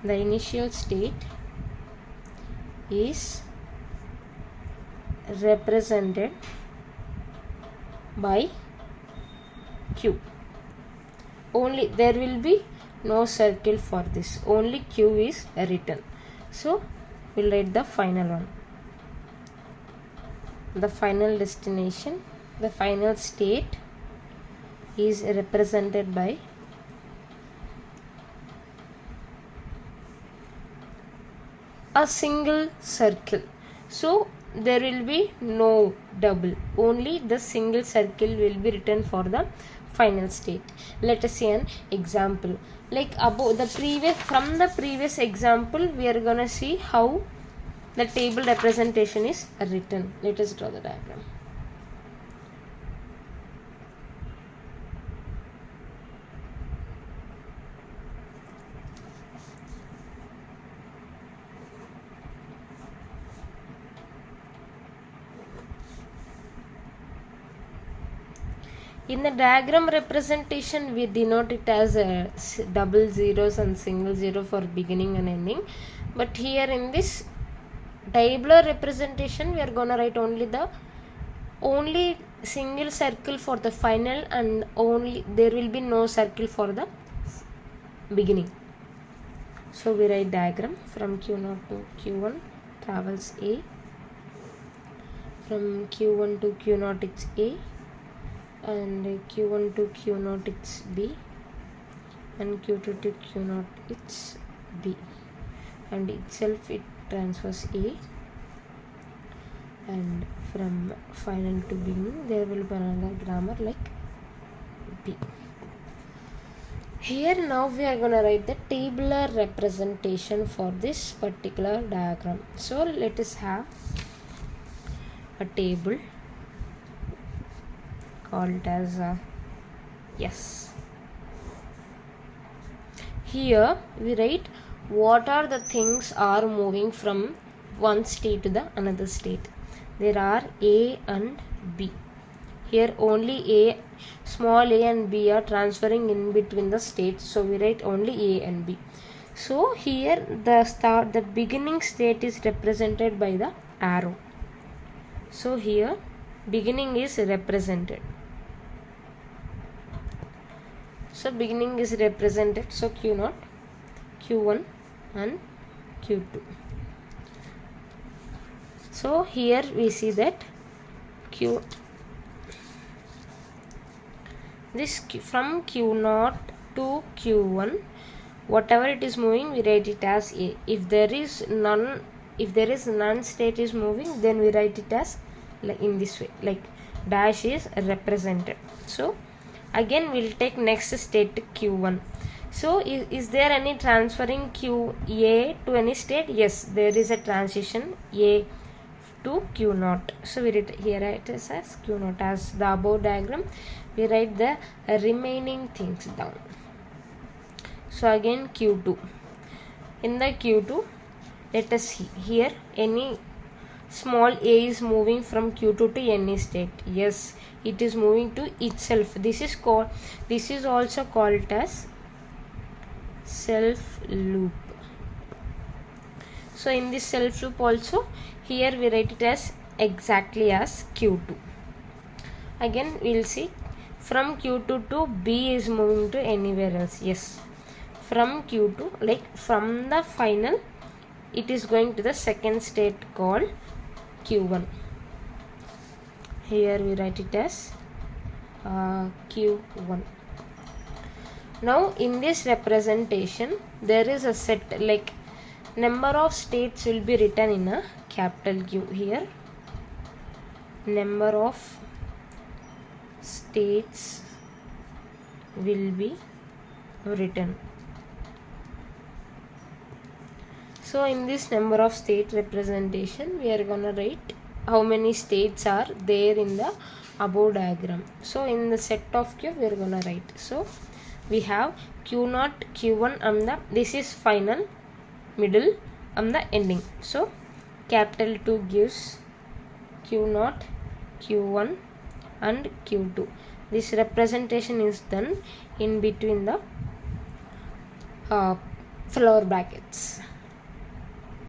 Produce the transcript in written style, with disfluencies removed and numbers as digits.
the initial state is represented by Q. Only there will be no circle for this, only Q is written. So we'll write the final one. The final destination, the final state is represented by a single circle. So there will be no double, only the single circle will be written for the final state. Let us see an example. Like above the previous example, we are gonna see how the table representation is written. Let us draw the diagram. In the diagram representation, we denote it as double zeros and single zero for beginning and ending. But here in this tabular representation, we are gonna write only single circle for the final, and only there will be no circle for the beginning. So we write diagram from Q0 to Q1 travels A. From Q1 to Q0 it's A, and Q1 to Q0 it's B, and Q2 to Q0 it's B, and itself it transfers A, and from final to beginning there will be another grammar like B. Here now we are going to write the tabular representation for this particular diagram. So let us have a table called as S. Here we write what are the things are moving from one state to the another state. There are A and B. Here only A, small a and B are transferring in between the states, so we write only A and B. So here the beginning state is represented by the arrow. So here beginning is represented. So beginning is represented, so Q0, Q1 and Q2. So here we see that from Q0 to Q1, whatever it is moving, we write it as A. If there is none state is moving, then we write it as like in this way, like dash is represented. So again we'll take next state Q1. So is there any transferring QA to any state? Yes, there is a transition A to Q0. So we write here it is as Q0. As the above diagram, we write the remaining things down. So again Q2. In the Q2, let us see here any small a is moving from Q2 to any state. Yes, it is moving to itself. This is also called as self loop. So in this self loop also, here we write it as exactly as Q2. Again we'll see from Q2 to B is moving to anywhere else. Yes, from Q2, like from the final, it is going to the second state called Q1. Here we write it as Q1. Now in this representation, there is a set, like number of states will be written in a capital Q. Here number of states will be written. So in this number of state representation, we are gonna write how many states are there in the above diagram. So in the set of Q, we are gonna write. So we have Q0, Q1 and this is final, middle and the ending. So capital 2 gives Q0, Q1 and Q2. This representation is done in between the flower brackets.